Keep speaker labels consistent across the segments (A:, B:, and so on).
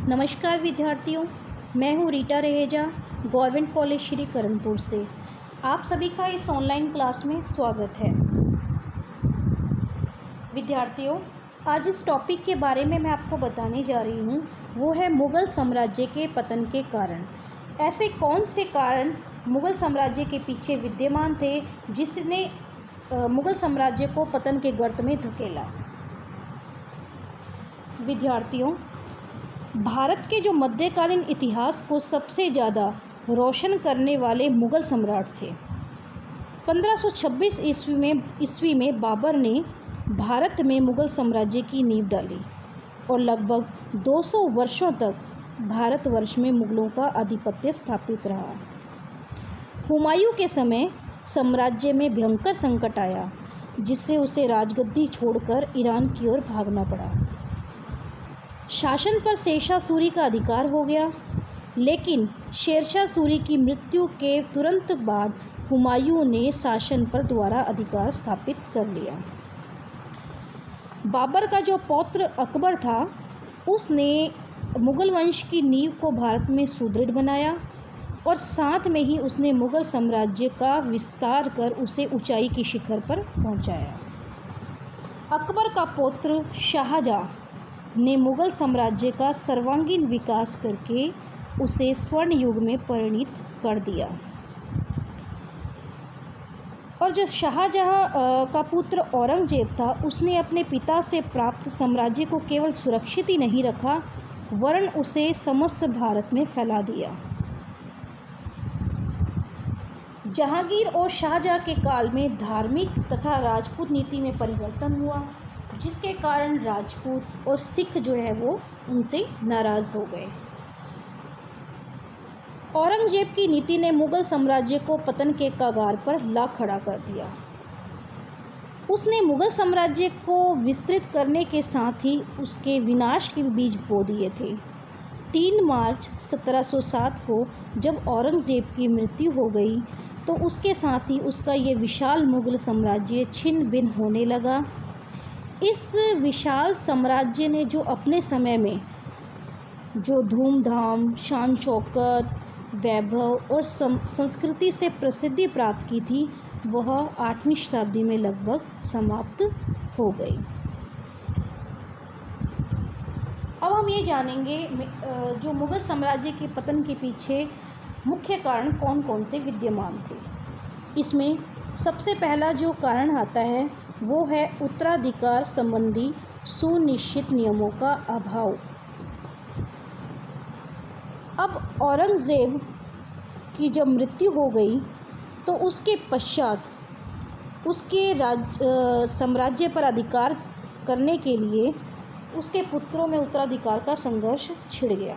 A: नमस्कार विद्यार्थियों, मैं हूँ रीटा रहेजा, गवर्नमेंट कॉलेज श्री करणपुर से। आप सभी का इस ऑनलाइन क्लास में स्वागत है। विद्यार्थियों, आज इस टॉपिक के बारे में मैं आपको बताने जा रही हूँ, वो है मुग़ल साम्राज्य के पतन के कारण। ऐसे कौन से कारण मुग़ल साम्राज्य के पीछे विद्यमान थे जिसने मुग़ल साम्राज्य को पतन के गर्त में धकेला। विद्यार्थियों, भारत के जो मध्यकालीन इतिहास को सबसे ज़्यादा रोशन करने वाले मुग़ल सम्राट थे। 1526 ईस्वी में बाबर ने भारत में मुग़ल साम्राज्य की नींव डाली और लगभग 200 वर्षों तक भारतवर्ष में मुग़लों का आधिपत्य स्थापित रहा। हुमायूं के समय साम्राज्य में भयंकर संकट आया, जिससे उसे राजगद्दी छोड़कर ईरान की ओर भागना पड़ा। शासन पर शेरशाह सूरी का अधिकार हो गया, लेकिन शेरशाह सूरी की मृत्यु के तुरंत बाद हुमायूं ने शासन पर दोबारा अधिकार स्थापित कर लिया। बाबर का जो पौत्र अकबर था, उसने मुग़ल वंश की नींव को भारत में सुदृढ़ बनाया और साथ में ही उसने मुग़ल साम्राज्य का विस्तार कर उसे ऊंचाई की शिखर पर पहुंचाया। अकबर का पौत्र शाहजहां ने मुग़ल साम्राज्य का सर्वांगीण विकास करके उसे स्वर्ण युग में परिणत कर दिया। और जो शाहजहां का पुत्र औरंगजेब था, उसने अपने पिता से प्राप्त साम्राज्य को केवल सुरक्षित ही नहीं रखा, वरन उसे समस्त भारत में फैला दिया। जहांगीर और शाहजहां के काल में धार्मिक तथा राजपूत नीति में परिवर्तन हुआ, जिसके कारण राजपूत और सिख जो है वो उनसे नाराज़ हो गए। औरंगजेब की नीति ने मुग़ल साम्राज्य को पतन के कगार पर ला खड़ा कर दिया। उसने मुग़ल साम्राज्य को विस्तृत करने के साथ ही उसके विनाश के बीज बो दिए थे। 3 मार्च 1707 को जब औरंगजेब की मृत्यु हो गई, तो उसके साथ ही उसका ये विशाल मुग़ल साम्राज्य छिन्न भिन्न होने लगा। इस विशाल साम्राज्य ने जो अपने समय में जो धूमधाम, शान शौकत, वैभव और संस्कृति से प्रसिद्धि प्राप्त की थी, वह 8वीं शताब्दी में लगभग समाप्त हो गई। अब हम ये जानेंगे जो मुग़ल साम्राज्य के पतन के पीछे मुख्य कारण कौन कौन से विद्यमान थे। इसमें सबसे पहला जो कारण आता है, वो है उत्तराधिकार संबंधी सुनिश्चित नियमों का अभाव। अब औरंगज़ेब की जब मृत्यु हो गई, तो उसके पश्चात उसके साम्राज्य पर अधिकार करने के लिए उसके पुत्रों में उत्तराधिकार का संघर्ष छिड़ गया।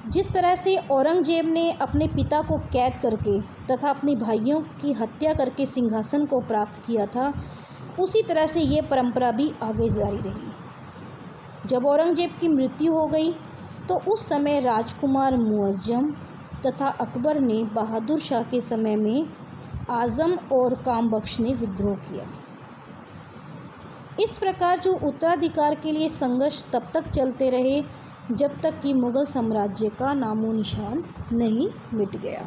A: जिस तरह से औरंगजेब ने अपने पिता को कैद करके तथा अपने भाइयों की हत्या करके सिंहासन को प्राप्त किया था, उसी तरह से ये परंपरा भी आगे जारी रही। जब औरंगजेब की मृत्यु हो गई, तो उस समय राजकुमार मुअज़्ज़म तथा अकबर ने बहादुर शाह के समय में आज़म और कामबख्श ने विद्रोह किया। इस प्रकार जो उत्तराधिकार के लिए संघर्ष तब तक चलते रहे जब तक कि मुग़ल साम्राज्य का नामो निशान नहीं मिट गया।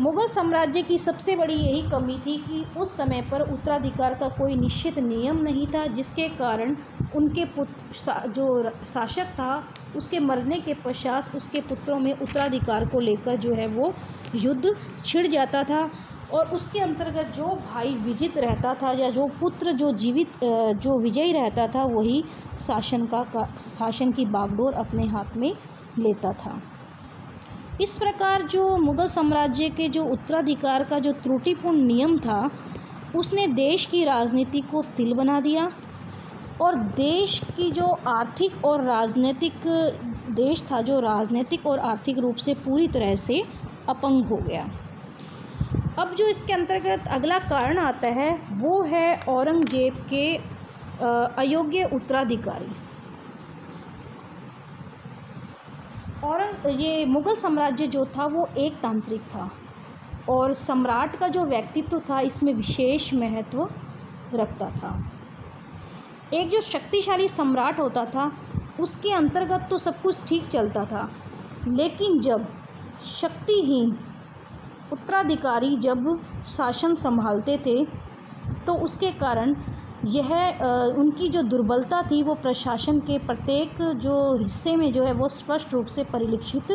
A: मुग़ल साम्राज्य की सबसे बड़ी यही कमी थी कि उस समय पर उत्तराधिकार का कोई निश्चित नियम नहीं था, जिसके कारण उनके पुत्र जो शासक था, उसके मरने के पश्चात उसके पुत्रों में उत्तराधिकार को लेकर जो है वो युद्ध छिड़ जाता था और उसके अंतर्गत जो भाई विजित रहता था या जो पुत्र जो विजयी रहता था, वही शासन की बागडोर अपने हाथ में लेता था। इस प्रकार जो मुग़ल साम्राज्य के जो उत्तराधिकार का जो त्रुटिपूर्ण नियम था, उसने देश की राजनीति को स्थिर बना दिया और देश की जो आर्थिक और राजनीतिक देश था, जो राजनीतिक और आर्थिक रूप से पूरी तरह से अपंग हो गया। अब जो इसके अंतर्गत अगला कारण आता है, वो है औरंगजेब के अयोग्य उत्तराधिकारी। ये मुग़ल साम्राज्य जो था वो एक तांत्रिक था और सम्राट का जो व्यक्तित्व था इसमें विशेष महत्व रखता था। एक जो शक्तिशाली सम्राट होता था उसके अंतर्गत तो सब कुछ ठीक चलता था, लेकिन जब शक्तिहीन उत्तराधिकारी जब शासन संभालते थे तो उसके कारण यह उनकी जो दुर्बलता थी वो प्रशासन के प्रत्येक जो हिस्से में जो है वो स्पष्ट रूप से परिलक्षित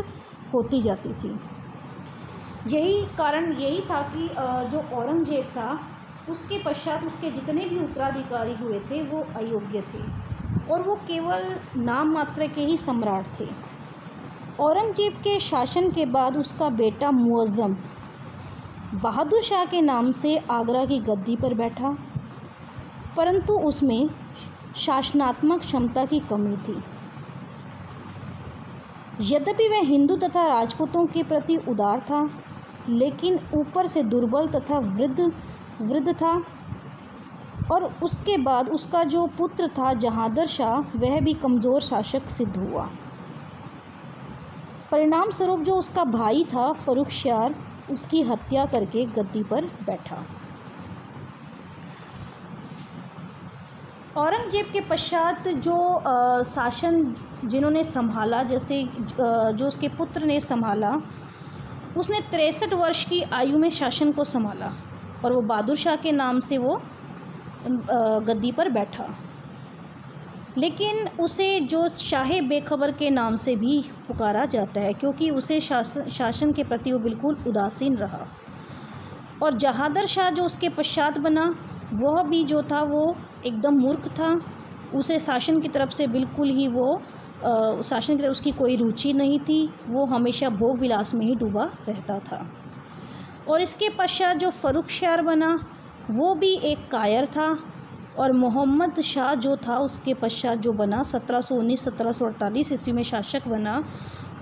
A: होती जाती थी। यही था कि जो औरंगजेब था उसके पश्चात उसके जितने भी उत्तराधिकारी हुए थे वो अयोग्य थे और वो केवल नाम मात्र के ही सम्राट थे। औरंगजेब के शासन के बाद उसका बेटा मुअज़्ज़म बहादुर शाह के नाम से आगरा की गद्दी पर बैठा, परंतु उसमें शासनात्मक क्षमता की कमी थी। यद्यपि वह हिंदू तथा राजपूतों के प्रति उदार था, लेकिन ऊपर से दुर्बल तथा वृद्ध था। और उसके बाद उसका जो पुत्र था जहांगीर शाह, वह भी कमज़ोर शासक सिद्ध हुआ। परिणाम स्वरूप जो उसका भाई था फ़र्रुखशियार, उसकी हत्या करके गद्दी पर बैठा। औरंगजेब के पश्चात जो शासन जिन्होंने संभाला, जैसे जो उसके पुत्र ने संभाला, उसने 63 वर्ष की आयु में शासन को संभाला और वो बहादुर शाह के नाम से वो गद्दी पर बैठा। लेकिन उसे जो शाह बेखबर के नाम से भी पुकारा जाता है, क्योंकि उसे शासन के प्रति वो बिल्कुल उदासीन रहा। और जहांगीर शाह जो उसके पश्चात बना, वह भी जो था वो एकदम मूर्ख था। उसे शासन की तरफ से बिल्कुल ही वो शासन की तरफ उसकी कोई रुचि नहीं थी। वो हमेशा भोग विलास में ही डूबा रहता था। और इसके पश्चात जो फ़र्रुखशियार बना, वो भी एक कायर था। और मोहम्मद शाह जो था उसके पश्चात जो बना 1719-1748 ईस्वी में शासक बना,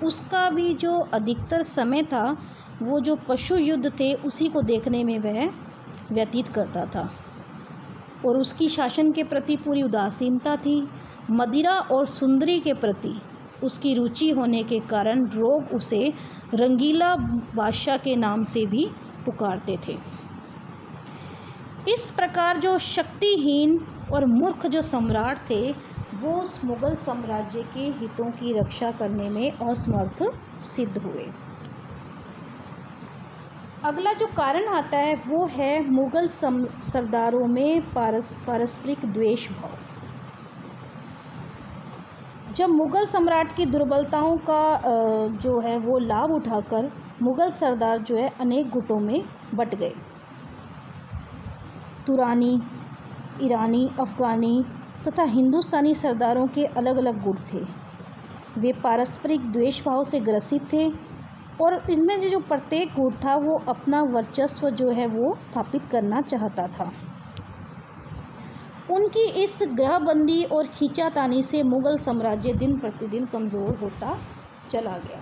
A: उसका भी जो अधिकतर समय था वो जो पशु युद्ध थे उसी को देखने में वह व्यतीत करता था और उसकी शासन के प्रति पूरी उदासीनता थी। मदिरा और सुंदरी के प्रति उसकी रुचि होने के कारण लोग उसे रंगीला बादशाह के नाम से भी पुकारते थे। इस प्रकार जो शक्तिहीन और मूर्ख जो सम्राट थे वो उस मुग़ल साम्राज्य के हितों की रक्षा करने में असमर्थ सिद्ध हुए। अगला जो कारण आता है वो है मुग़ल सरदारों में पारस्परिक द्वेष भाव। जब मुग़ल सम्राट की दुर्बलताओं का जो है वो लाभ उठाकर मुग़ल सरदार जो है अनेक गुटों में बट गए। तुरानी, ईरानी, अफ़गानी तथा हिंदुस्तानी सरदारों के अलग अलग गुट थे। वे पारस्परिक द्वेष भाव से ग्रसित थे और इनमें से जो प्रत्येक गुट था वो अपना वर्चस्व जो है वो स्थापित करना चाहता था। उनकी इस ग्रहबंदी और खींचातानी से मुग़ल साम्राज्य दिन प्रतिदिन कमज़ोर होता चला गया।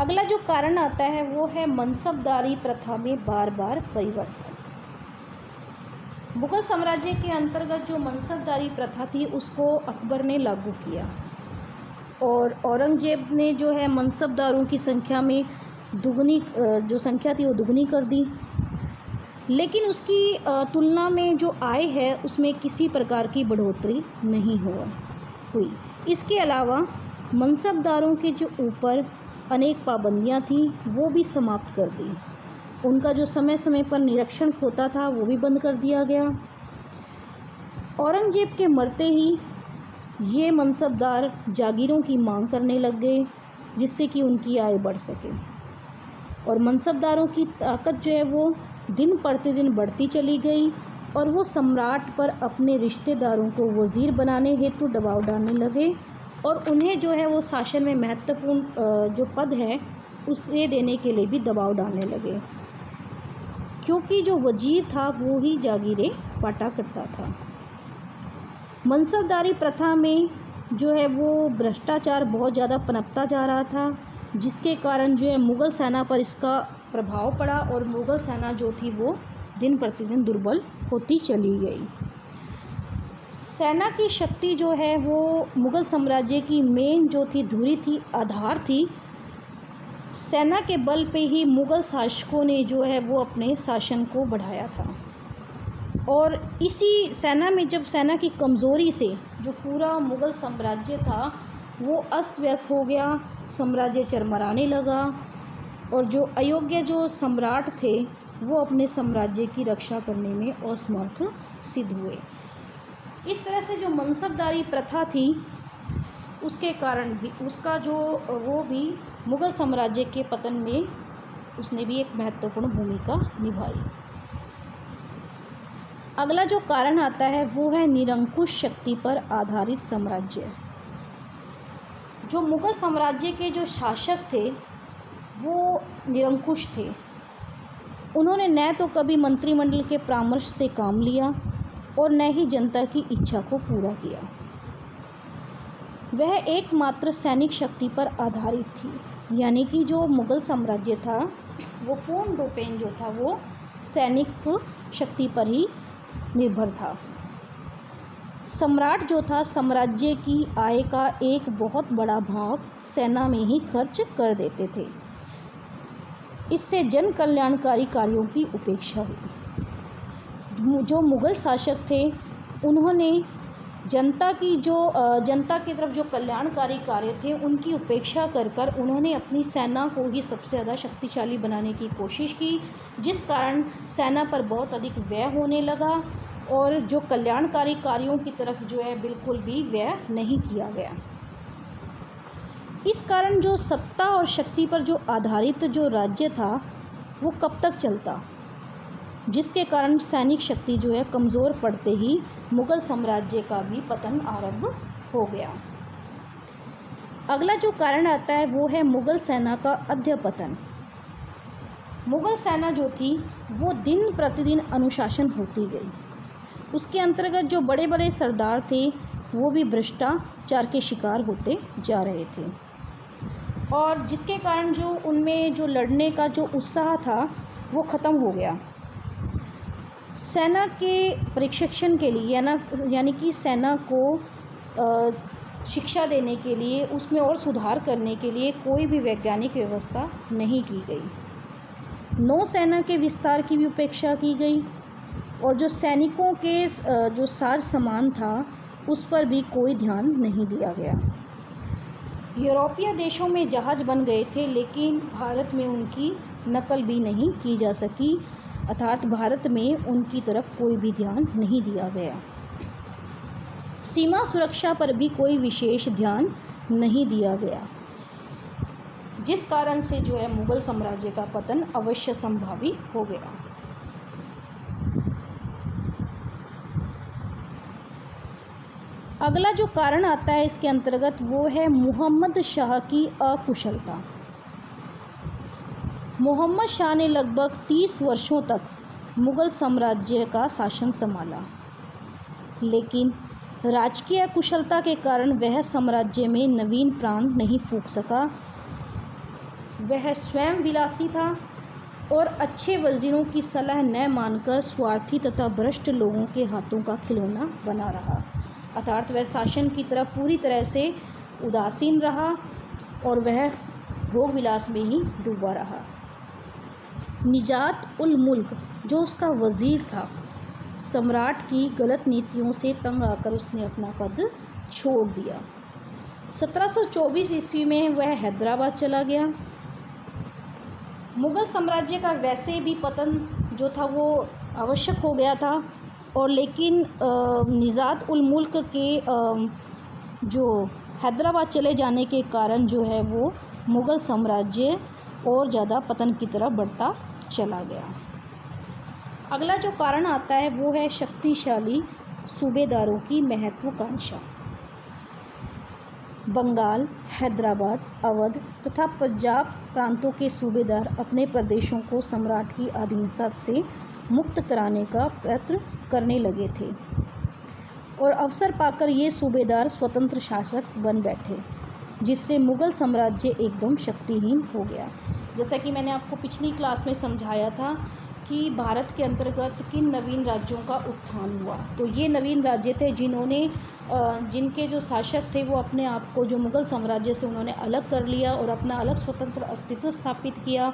A: अगला जो कारण आता है वो है मनसबदारी प्रथा में बार बार परिवर्तन। मुग़ल साम्राज्य के अंतर्गत जो मनसबदारी प्रथा थी उसको अकबर ने लागू किया और औरंगजेब ने जो है मनसबदारों की संख्या में दुगनी जो संख्या थी वो दुगनी कर दी। लेकिन उसकी तुलना में जो आय है उसमें किसी प्रकार की बढ़ोतरी नहीं हुई। इसके अलावा मनसबदारों के जो ऊपर अनेक पाबंदियां थी वो भी समाप्त कर दी। उनका जो समय समय पर निरीक्षण होता था वो भी बंद कर दिया गया। औरंगजेब के मरते ही ये मनसबदार जागीरों की मांग करने लग गए जिससे कि उनकी आय बढ़ सके और मनसबदारों की ताकत जो है वो दिन प्रतिदिन बढ़ती चली गई और वो सम्राट पर अपने रिश्तेदारों को वज़ीर बनाने हेतु दबाव डालने लगे और उन्हें जो है वो शासन में महत्वपूर्ण जो पद है उसे देने के लिए भी दबाव डालने लगे, क्योंकि जो वज़ीर था वो ही जागीरें बांटा करता था। मनसबदारी प्रथा में जो है वो भ्रष्टाचार बहुत ज़्यादा पनपता जा रहा था, जिसके कारण जो है मुग़ल सेना पर इसका प्रभाव पड़ा और मुग़ल सेना जो थी वो दिन प्रतिदिन दुर्बल होती चली गई। सेना की शक्ति जो है वो मुग़ल साम्राज्य की मेन जो थी धुरी थी, आधार थी। सेना के बल पे ही मुग़ल शासकों ने जो है वो अपने शासन को बढ़ाया था। और इसी सेना में जब सेना की कमज़ोरी से जो पूरा मुग़ल साम्राज्य था वो अस्त व्यस्त हो गया, साम्राज्य चरमराने लगा और जो अयोग्य जो सम्राट थे वो अपने साम्राज्य की रक्षा करने में असमर्थ सिद्ध हुए। इस तरह से जो मनसबदारी प्रथा थी उसके कारण भी उसका जो वो भी मुग़ल साम्राज्य के पतन में उसने भी एक महत्वपूर्ण भूमिका निभाई। अगला जो कारण आता है वो है निरंकुश शक्ति पर आधारित साम्राज्य। जो मुग़ल साम्राज्य के जो शासक थे वो निरंकुश थे। उन्होंने न तो कभी मंत्रिमंडल के परामर्श से काम लिया और न ही जनता की इच्छा को पूरा किया। वह एकमात्र सैनिक शक्ति पर आधारित थी, यानी कि जो मुग़ल साम्राज्य था वो पूर्ण रूपेण जो था वो सैनिक शक्ति पर ही निर्भर था। सम्राट जो था साम्राज्य की आय का एक बहुत बड़ा भाग सेना में ही खर्च कर देते थे। इससे जन कल्याणकारी कार्यों की उपेक्षा हुई। जो मुग़ल शासक थे उन्होंने जनता की तरफ जो कल्याणकारी कार्य थे उनकी उपेक्षा कर उन्होंने अपनी सेना को ही सबसे ज़्यादा शक्तिशाली बनाने की कोशिश की, जिस कारण सेना पर बहुत अधिक व्यय होने लगा और जो कल्याणकारी कार्यों की तरफ जो है बिल्कुल भी व्यय नहीं किया गया। इस कारण जो सत्ता और शक्ति पर जो आधारित जो राज्य था वो कब तक चलता, जिसके कारण सैनिक शक्ति जो है कमज़ोर पड़ते ही मुग़ल साम्राज्य का भी पतन आरंभ हो गया। अगला जो कारण आता है वो है मुग़ल सेना का अध्यपतन। मुग़ल सेना जो थी वो दिन प्रतिदिन अनुशासन होती गई। उसके अंतर्गत जो बड़े बड़े सरदार थे वो भी भ्रष्टाचार के शिकार होते जा रहे थे और जिसके कारण जो उनमें जो लड़ने का जो उत्साह था वो ख़त्म हो गया। सेना के प्रशिक्षण के लिए यानी कि सेना को शिक्षा देने के लिए, उसमें और सुधार करने के लिए कोई भी वैज्ञानिक व्यवस्था नहीं की गई। नौसेना के विस्तार की भी उपेक्षा की गई और जो सैनिकों के जो साज सामान था उस पर भी कोई ध्यान नहीं दिया गया। यूरोपीय देशों में जहाज़ बन गए थे लेकिन भारत में उनकी नकल भी नहीं की जा सकी, अर्थात भारत में उनकी तरफ कोई भी ध्यान नहीं दिया गया। सीमा सुरक्षा पर भी कोई विशेष ध्यान नहीं दिया गया, जिस कारण से जो है मुग़ल साम्राज्य का पतन अवश्य संभावी हो गया। अगला जो कारण आता है इसके अंतर्गत वो है मोहम्मद शाह की अकुशलता। मोहम्मद शाह ने लगभग 30 वर्षों तक मुग़ल साम्राज्य का शासन संभाला, लेकिन राजकीय अकुशलता के कारण वह साम्राज्य में नवीन प्राण नहीं फूंक सका। वह स्वयं विलासी था और अच्छे वज़ीरों की सलाह न मानकर स्वार्थी तथा भ्रष्ट लोगों के हाथों का खिलौना बना रहा, अर्थात वह शासन की तरफ पूरी तरह से उदासीन रहा और वह भोग विलास में ही डूबा रहा। निजात उल मुल्क जो उसका वज़ीर था, सम्राट की गलत नीतियों से तंग आकर उसने अपना पद छोड़ दिया। 1724 ईस्वी में वह हैदराबाद चला गया। मुग़ल साम्राज्य का वैसे भी पतन जो था वो आवश्यक हो गया था और लेकिन निजात उल मुल्क के जो हैदराबाद चले जाने के कारण जो है वो मुग़ल साम्राज्य और ज़्यादा पतन की तरफ बढ़ता चला गया। अगला जो कारण आता है वो है शक्तिशाली सूबेदारों की महत्वाकांक्षा। बंगाल, हैदराबाद, अवध तथा पंजाब प्रांतों के सूबेदार अपने प्रदेशों को सम्राट की अधीनता से मुक्त कराने का प्रयत्न करने लगे थे और अवसर पाकर ये सूबेदार स्वतंत्र शासक बन बैठे, जिससे मुग़ल साम्राज्य एकदम शक्तिहीन हो गया। जैसा कि मैंने आपको पिछली क्लास में समझाया था कि भारत के अंतर्गत किन नवीन राज्यों का उत्थान हुआ, तो ये नवीन राज्य थे जिनके जो शासक थे वो अपने आप को जो मुग़ल साम्राज्य से उन्होंने अलग कर लिया और अपना अलग स्वतंत्र अस्तित्व स्थापित किया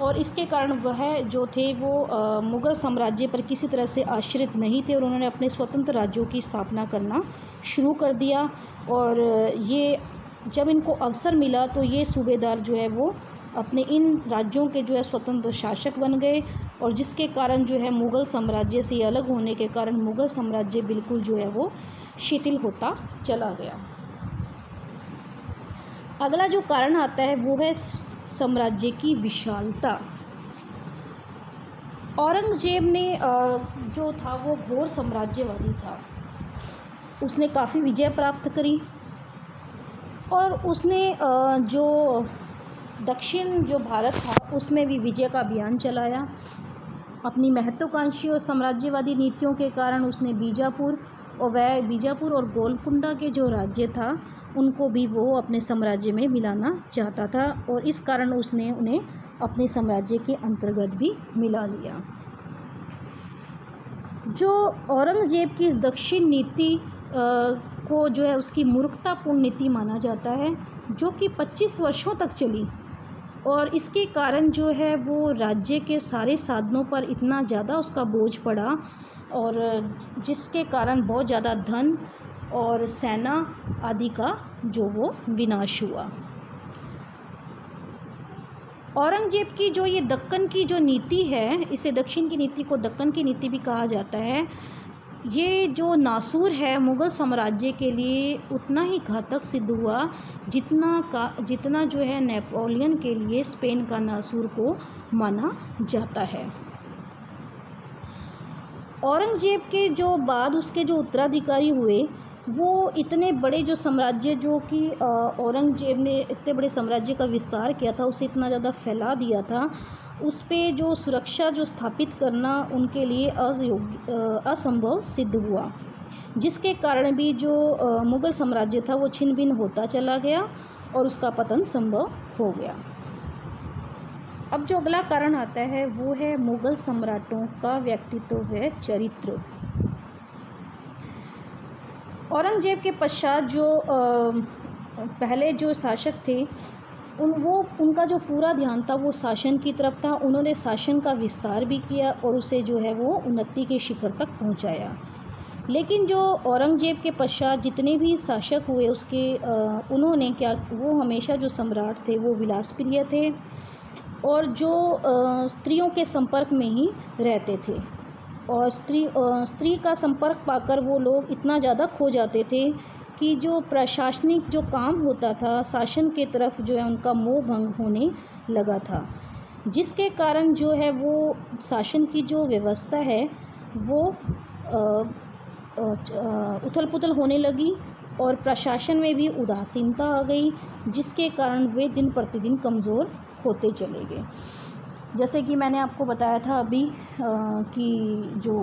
A: और इसके कारण वह जो थे वो मुग़ल साम्राज्य पर किसी तरह से आश्रित नहीं थे और उन्होंने अपने स्वतंत्र राज्यों की स्थापना करना शुरू कर दिया। और ये जब इनको अवसर मिला तो ये सूबेदार जो है वो अपने इन राज्यों के जो है स्वतंत्र शासक बन गए, और जिसके कारण जो है मुग़ल साम्राज्य से अलग होने के कारण मुग़ल साम्राज्य बिल्कुल जो है वो शिथिल होता चला गया। अगला जो कारण आता है वो है साम्राज्य की विशालता। औरंगज़ेब ने जो था वो घोर साम्राज्यवादी था। उसने काफ़ी विजय प्राप्त करी और उसने जो दक्षिण जो भारत था उसमें भी विजय का अभियान चलाया। अपनी महत्वाकांक्षी और साम्राज्यवादी नीतियों के कारण उसने बीजापुर और गोलकुंडा के जो राज्य था उनको भी वो अपने साम्राज्य में मिलाना चाहता था, और इस कारण उसने उन्हें अपने साम्राज्य के अंतर्गत भी मिला लिया। जो औरंगज़ेब की इस दक्षिण नीति को जो है उसकी मूर्खतापूर्ण नीति माना जाता है, जो कि 25 वर्षों तक चली, और इसके कारण जो है वो राज्य के सारे साधनों पर इतना ज़्यादा उसका बोझ पड़ा, और जिसके कारण बहुत ज़्यादा धन और सेना आदि का जो वो विनाश हुआ। औरंगज़ेब की जो ये दक्कन की जो नीति है, इसे दक्षिण की नीति को दक्कन की नीति भी कहा जाता है। ये जो नासूर है मुग़ल साम्राज्य के लिए उतना ही घातक सिद्ध हुआ जितना जो है नेपोलियन के लिए स्पेन का नासूर को माना जाता है। औरंगज़ेब के जो बाद उसके जो उत्तराधिकारी हुए वो इतने बड़े जो साम्राज्य जो कि औरंगज़ेब ने इतने बड़े साम्राज्य का विस्तार किया था, उसे इतना ज़्यादा फैला दिया था, उस पे जो सुरक्षा जो स्थापित करना उनके लिए असंभव सिद्ध हुआ, जिसके कारण भी जो मुग़ल साम्राज्य था वो छिन्न भिन्न होता चला गया और उसका पतन संभव हो गया। अब जो अगला कारण आता है वो है मुग़ल सम्राटों का व्यक्तित्व व चरित्र। औरंगज़ेब के पश्चात जो पहले जो शासक थे उनका जो पूरा ध्यान था वो शासन की तरफ था। उन्होंने शासन का विस्तार भी किया और उसे जो है वो उन्नति के शिखर तक पहुंचाया। लेकिन जो औरंगज़ेब के पश्चात जितने भी शासक हुए उन्होंने वो हमेशा जो सम्राट थे वो विलासप्रिय थे और जो स्त्रियों के संपर्क में ही रहते थे, और स्त्री का संपर्क पाकर वो लोग इतना ज़्यादा खो जाते थे कि जो प्रशासनिक जो काम होता था शासन के तरफ जो है उनका मोह भंग होने लगा था, जिसके कारण जो है वो शासन की जो व्यवस्था है वो उथल पुथल होने लगी और प्रशासन में भी उदासीनता आ गई, जिसके कारण वे दिन प्रतिदिन कमज़ोर होते चले गए। जैसे कि मैंने आपको बताया था अभी कि जो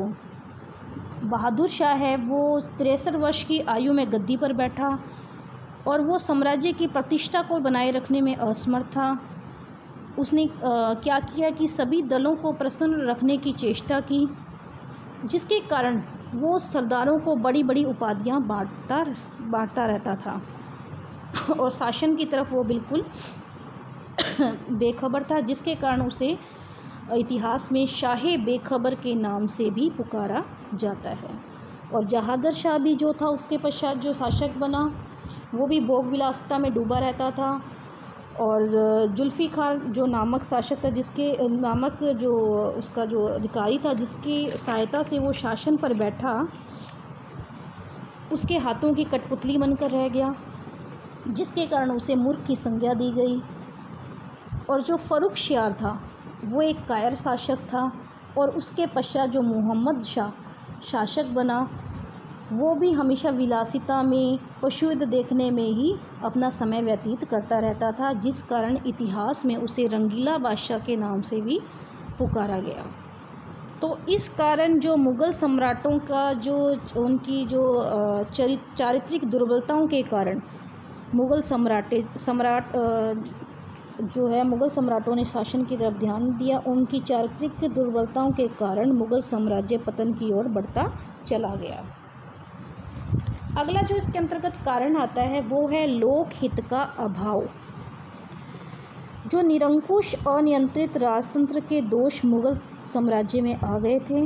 A: बहादुर शाह है वो 63 वर्ष की आयु में गद्दी पर बैठा और वो साम्राज्य की प्रतिष्ठा को बनाए रखने में असमर्थ था। उसने क्या किया कि सभी दलों को प्रसन्न रखने की चेष्टा की, जिसके कारण वो सरदारों को बड़ी बड़ी उपाधियां बांटता रहता था और शासन की तरफ वो बिल्कुल बेखबर था, जिसके कारण उसे इतिहास में शाहे बेखबर के नाम से भी पुकारा जाता है। और जहादर शाह भी जो था उसके पश्चात जो शासक बना वो भी भोग विलासिता में डूबा रहता था, और जुल्फ़िकार जो नामक शासक था जो उसका जो अधिकारी था जिसकी सहायता से वो शासन पर बैठा, उसके हाथों की कठपुतली बनकर रह गया, जिसके कारण उसे मूर्ख की संज्ञा दी गई। और जो फ़र्रुख शियार था वो एक कायर शासक था, और उसके पश्चात जो मोहम्मद शाह शासक बना वो भी हमेशा विलासिता में पशुयुद्ध देखने में ही अपना समय व्यतीत करता रहता था, जिस कारण इतिहास में उसे रंगीला बादशाह के नाम से भी पुकारा गया। तो इस कारण जो मुग़ल सम्राटों का जो उनकी जो चारित्रिक दुर्बलताओं के कारण मुग़ल सम्राटों ने शासन की तरफ ध्यान दिया। उनकी चारित्रिक दुर्बलताओं के कारण मुग़ल साम्राज्य पतन की ओर बढ़ता चला गया। अगला जो इसके अंतर्गत कारण आता है वो है लोकहित का अभाव। जो निरंकुश अनियंत्रित राजतंत्र के दोष मुगल साम्राज्य में आ गए थे।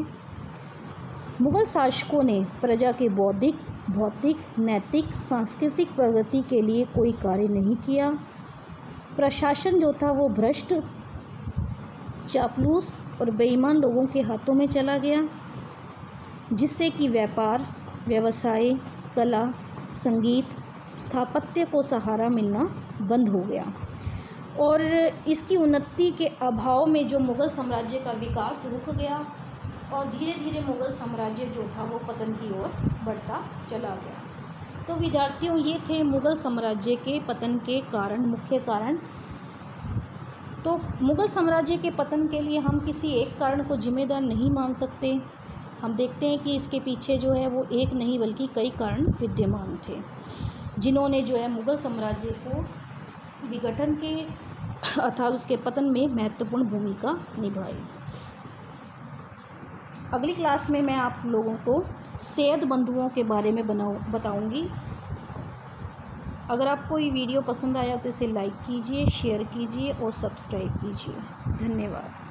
A: मुगल शासकों ने प्रजा के बौद्धिक, भौतिक, नैतिक, सांस्कृतिक प्रगति के लिए कोई कार्य नहीं किया। प्रशासन जो था वो भ्रष्ट, चापलूस और बेईमान लोगों के हाथों में चला गया, जिससे कि व्यापार, व्यवसाय, कला, संगीत, स्थापत्य को सहारा मिलना बंद हो गया। और इसकी उन्नति के अभाव में जो मुग़ल साम्राज्य का विकास रुक गया और धीरे धीरे मुग़ल साम्राज्य जो था वो पतन की ओर बढ़ता चला गया। तो विद्यार्थियों, ये थे मुग़ल साम्राज्य के पतन के कारण, मुख्य कारण। तो मुग़ल साम्राज्य के पतन के लिए हम किसी एक कारण को जिम्मेदार नहीं मान सकते। हम देखते हैं कि इसके पीछे जो है वो एक नहीं बल्कि कई कारण विद्यमान थे, जिन्होंने जो है मुग़ल साम्राज्य को विघटन के अर्थात उसके पतन में महत्वपूर्ण भूमिका निभाई। अगली क्लास में मैं आप लोगों को सैयद बंधुओं के बारे में बताऊंगी। अगर आपको ये वीडियो पसंद आया तो इसे लाइक कीजिए, शेयर कीजिए और सब्सक्राइब कीजिए। धन्यवाद।